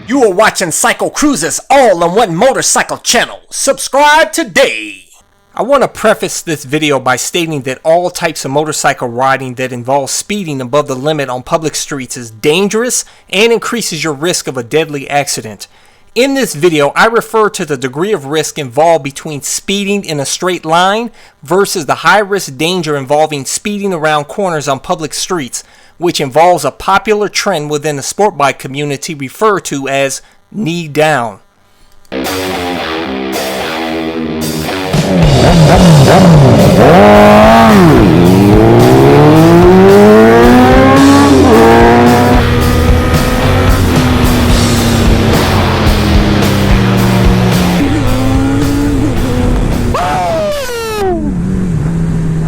You are watching CycleCruza's all-in-one motorcycle channel. Subscribe today. I want to preface this video by stating that all types of motorcycle riding that involves speeding above the limit on public streets is dangerous and increases your risk of a deadly accident. In this video, I refer to the degree of risk involved between speeding in a straight line versus the high-risk danger involving speeding around corners on public streets, which involves a popular trend within the sport bike community referred to as knee down.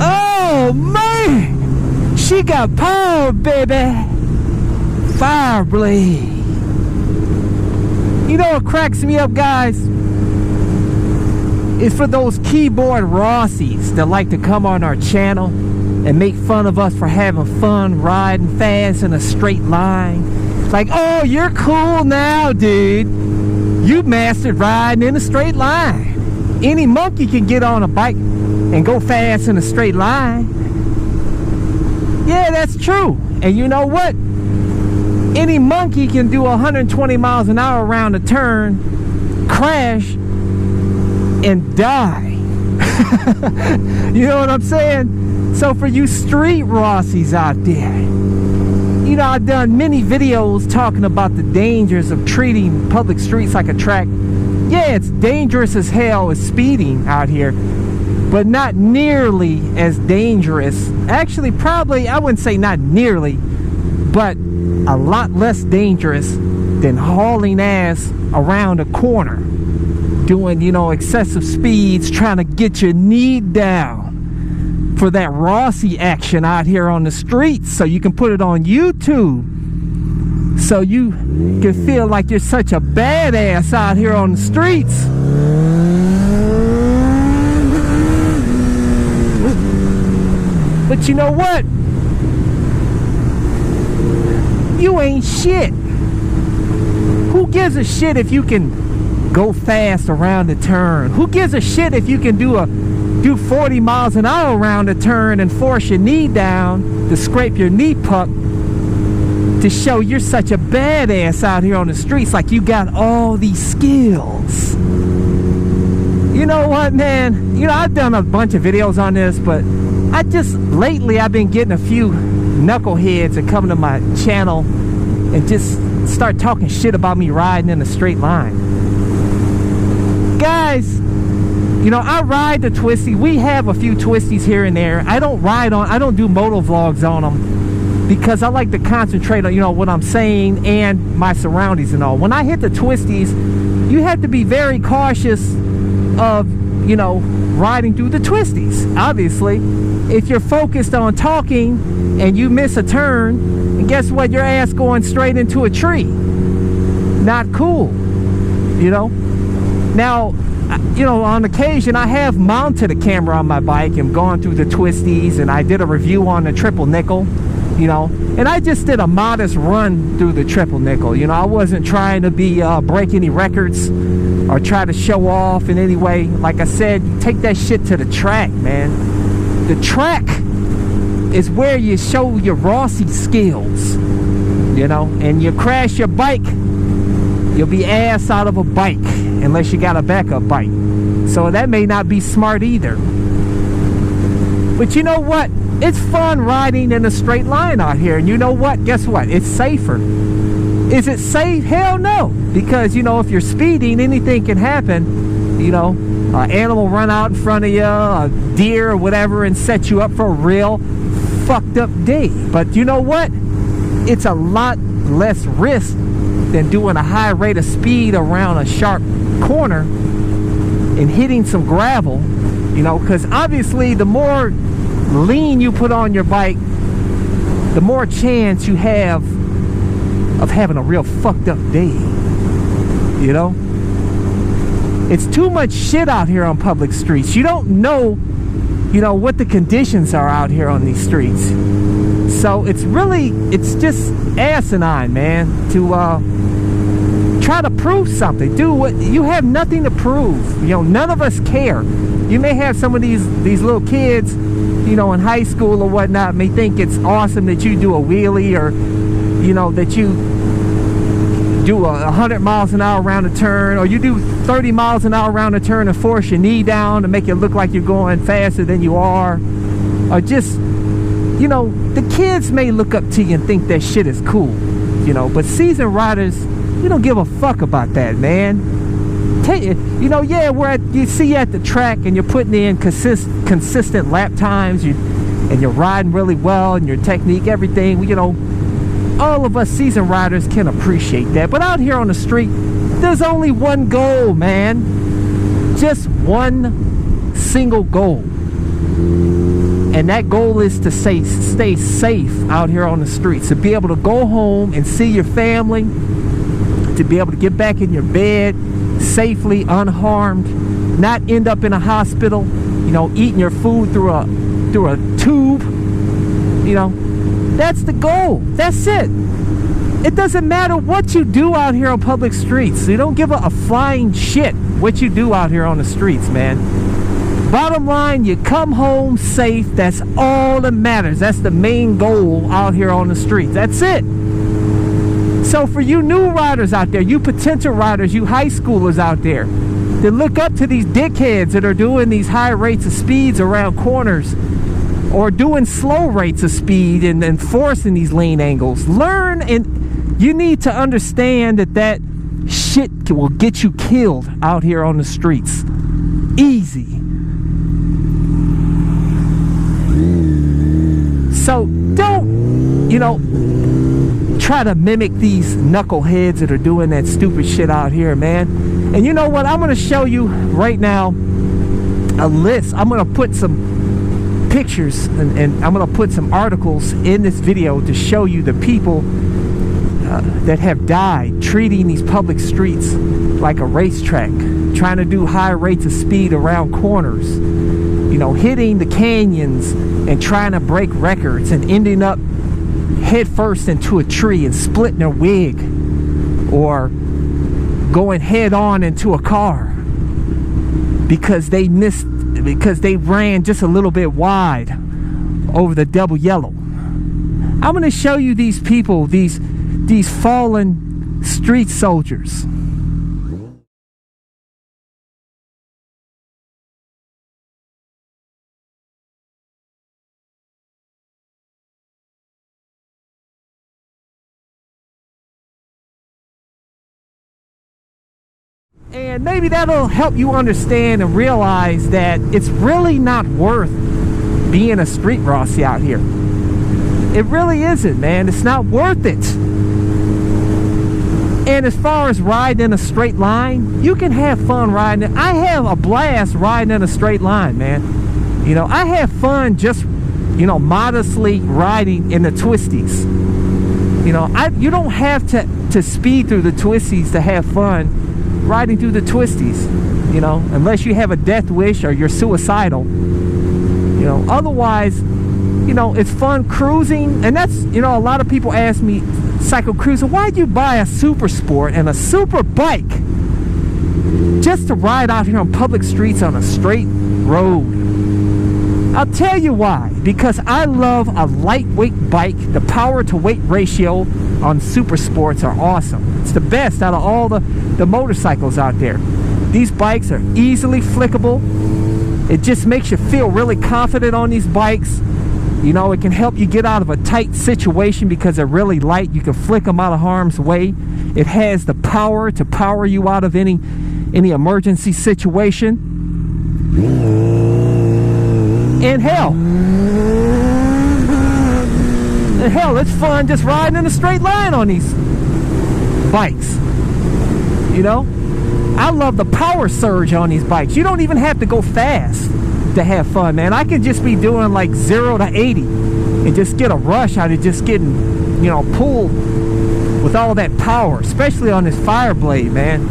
Oh man, she got power, baby. Fire blade. You know what cracks me up, guys? It's for those keyboard Rossies that like to come on our channel and make fun of us for having fun riding fast in a straight line. It's like, oh, you're cool now, dude. You mastered riding in a straight line. Any monkey can get on a bike and go fast in a straight line. Yeah, that's true. And you know what? Any monkey can do 120 miles an hour around a turn, crash, and die. You know what I'm saying? So for you street Rossies out there, you know, I've done many videos talking about the dangers of treating public streets like a track. Yeah, it's dangerous as hell as speeding out here, but not nearly as dangerous. Actually, probably, I wouldn't say not nearly, but a lot less dangerous than hauling ass around a corner, doing, you know, excessive speeds, trying to get your knee down for that Rossi action out here on the streets, so you can put it on YouTube, so you can feel like you're such a badass out here on the streets. But you know what? You ain't shit. Who gives a shit if you can go fast around the turn? Who gives a shit if you can do 40 miles an hour around the turn and force your knee down to scrape your knee puck to show you're such a badass out here on the streets, like you got all these skills? You know what, man? You know, I've done a bunch of videos on this, but lately I've been getting a few knuckleheads that come to my channel and just start talking shit about me riding in a straight line. Guys, you know, I ride the twisty. We have a few twisties here and there. I don't do motovlogs on them because I like to concentrate on, you know, what I'm saying and my surroundings and all. When I hit the twisties, you have to be very cautious of, you know, riding through the twisties. Obviously, if you're focused on talking and you miss a turn, and guess what? Your ass going straight into a tree. Not cool, you know? Now, you know, on occasion, I have mounted a camera on my bike and gone through the twisties, and I did a review on the triple nickel, you know, and I just did a modest run through the triple nickel. You know, I wasn't trying to break any records or try to show off in any way. Like I said, you take that shit to the track, man. The track is where you show your Rossi skills, you know, and you crash your bike, you'll be ass out of a bike unless you got a backup bike. So that may not be smart either. But you know what? It's fun riding in a straight line out here. And you know what? Guess what? It's safer. Is it safe? Hell no. Because, you know, if you're speeding, anything can happen. You know, an animal run out in front of you, a deer or whatever, and set you up for a real fucked up day. But you know what? It's a lot less risk than doing a high rate of speed around a sharp corner and hitting some gravel, you know, because obviously the more lean you put on your bike, the more chance you have of having a real fucked up day, you know? It's too much shit out here on public streets. You don't know, you know, what the conditions are out here on these streets. So it's just asinine, man, to try to prove something. Do what you have nothing to prove. You know, none of us care. You may have some of these little kids, you know, in high school or whatnot, may think it's awesome that you do a wheelie, or, you know, that you do 100 miles an hour around a turn, or you do 30 miles an hour around a turn and force your knee down to make it look like you're going faster than you are. Or just, you know, the kids may look up to you and think that shit is cool, you know, but seasoned riders, we don't give a fuck about that, man. You know, yeah, you see you at the track and you're putting in consistent lap times, and you're riding really well, and your technique, everything, you know, all of us seasoned riders can appreciate that. But out here on the street, there's only one goal, man. Just one single goal. And that goal is to stay safe out here on the streets, to be able to go home and see your family, to be able to get back in your bed safely, unharmed, not end up in a hospital, you know, eating your food through a tube. You know, that's the goal. That's it. It doesn't matter what you do out here on public streets. You don't give a flying shit what you do out here on the streets, man. Bottom line, you come home safe. That's all that matters. That's the main goal out here on the streets. That's it. So for you new riders out there, you potential riders, you high schoolers out there, that look up to these dickheads that are doing these high rates of speeds around corners, or doing slow rates of speed and forcing these lane angles, learn, and you need to understand that shit will get you killed out here on the streets. Easy. So don't, you know, try to mimic these knuckleheads that are doing that stupid shit out here, man. And you know what? I'm going to show you right now a list. I'm going to put some pictures and I'm going to put some articles in this video to show you the people that have died treating these public streets like a racetrack, trying to do high rates of speed around corners, you know, hitting the canyons and trying to break records and ending up head first into a tree and splitting their wig, or going head on into a car because they ran just a little bit wide over the double yellow. I'm going to show you these people, these fallen street soldiers. And maybe that'll help you understand and realize that it's really not worth being a street Rossi out here. It really isn't, man. It's not worth it. And as far as riding in a straight line, you can have fun riding. I have a blast riding in a straight line, man. You know, I have fun just, you know, modestly riding in the twisties. You know, you don't have to speed through the twisties to have fun riding through the twisties, you know, unless you have a death wish or you're suicidal. You know, otherwise, you know, it's fun cruising. And that's, you know, a lot of people ask me, CycleCruza, why'd you buy a super sport and a super bike just to ride out here on public streets on a straight road? I'll tell you why. Because I love a lightweight bike. The power to weight ratio on super sports are awesome. It's the best out of all the motorcycles out there. These bikes are easily flickable. It just makes you feel really confident on these bikes. You know, it can help you get out of a tight situation because they're really light. You can flick them out of harm's way. It has the power to power you out of any emergency situation. And hell, it's fun just riding in a straight line on these bikes. You know, I love the power surge on these bikes. You don't even have to go fast to have fun, man. I could just be doing like 0 to 80 and just get a rush out of just getting, you know, pulled with all that power, especially on this Fireblade, man.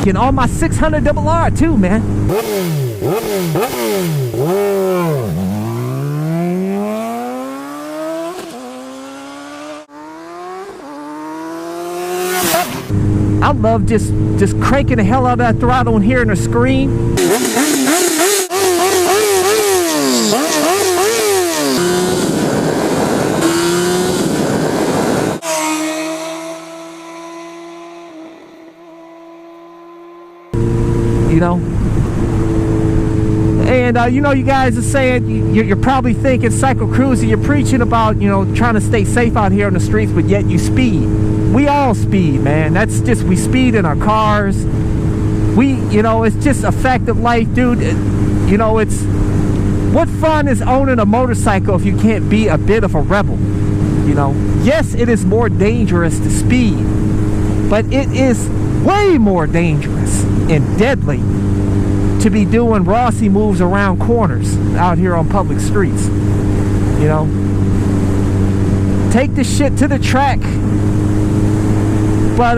and on my 600RR too, man. I love just cranking the hell out of that throttle and hearing her scream. You know, and you know, you guys are saying, you're probably thinking, CycleCruza, you're preaching about, you know, trying to stay safe out here on the streets, but yet you speed. We all speed, man. That's just, we speed in our cars. You know, it's just a fact of life, dude. You know, it's, what fun is owning a motorcycle if you can't be a bit of a rebel? You know, yes, it is more dangerous to speed, but it is way more dangerous and deadly to be doing Rossi moves around corners out here on public streets. You know, take the shit to the track. But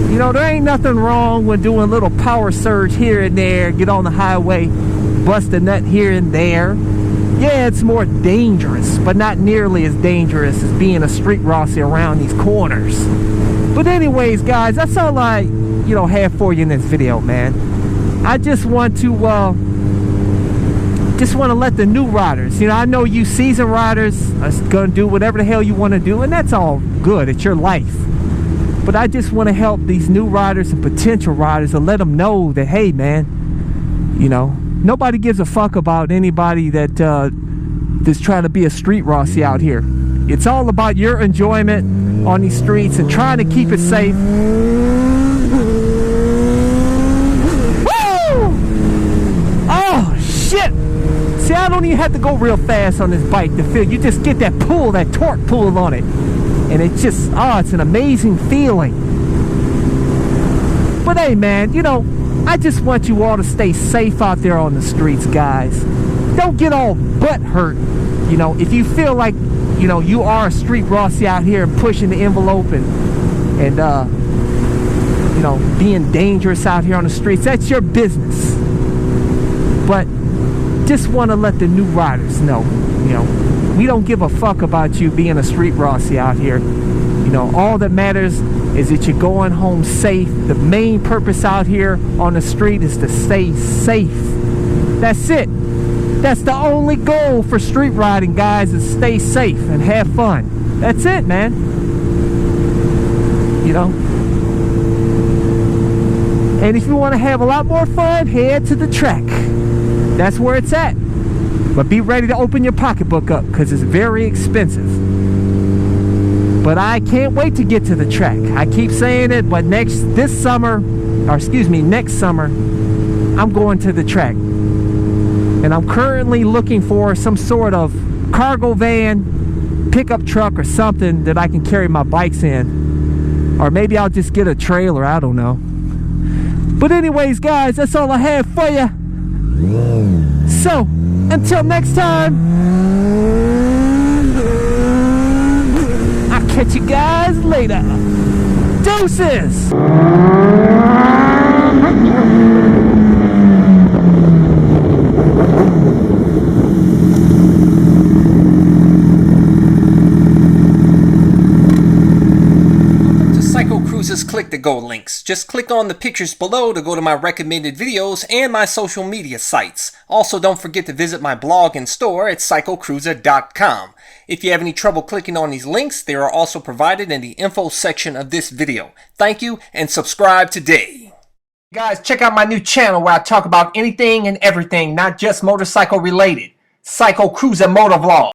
you know, there ain't nothing wrong with doing a little power surge here and there, get on the highway, bust a nut here and there. Yeah, it's more dangerous, but not nearly as dangerous as being a street Rossi around these corners. But anyways, guys, that's all I, you know, have for you in this video, man. I just want to let the new riders, you know, I know you seasoned riders are gonna do whatever the hell you want to do, and that's all good, it's your life. But I just want to help these new riders and potential riders and let them know that, hey, man, you know, nobody gives a fuck about anybody that that's trying to be a street Rossi out here. It's all about your enjoyment on these streets and trying to keep it safe. Woo! Oh, shit! See, I don't even have to go real fast on this bike to feel. You just get that pull, that torque pull on it. And it's just, oh, it's an amazing feeling. But hey, man, you know, I just want you all to stay safe out there on the streets, guys. Don't get all butt hurt. You know, if you feel like, you know, you are a street Rossi out here and pushing the envelope and you know, being dangerous out here on the streets, that's your business. But just want to let the new riders know, you know, we don't give a fuck about you being a street Rossi out here. You know, all that matters is that you're going home safe. The main purpose out here on the street is to stay safe. That's it. That's the only goal for street riding, guys, is stay safe and have fun. That's it, man. You know? And if you want to have a lot more fun, head to the track. That's where it's at. But be ready to open your pocketbook up, because it's very expensive. But I can't wait to get to the track. I keep saying it, but next summer, I'm going to the track. And I'm currently looking for some sort of cargo van, pickup truck or something that I can carry my bikes in. Or maybe I'll just get a trailer, I don't know. But anyways, guys, that's all I have for you. So, until next time, I'll catch you guys later. Deuces! CycleCruza's Click to Go links. Just click on the pictures below to go to my recommended videos and my social media sites. Also, don't forget to visit my blog and store at CycleCruza.com. If you have any trouble clicking on these links, they are also provided in the info section of this video. Thank you, and subscribe today. Guys, check out my new channel where I talk about anything and everything, not just motorcycle related. CycleCruza Motovlog.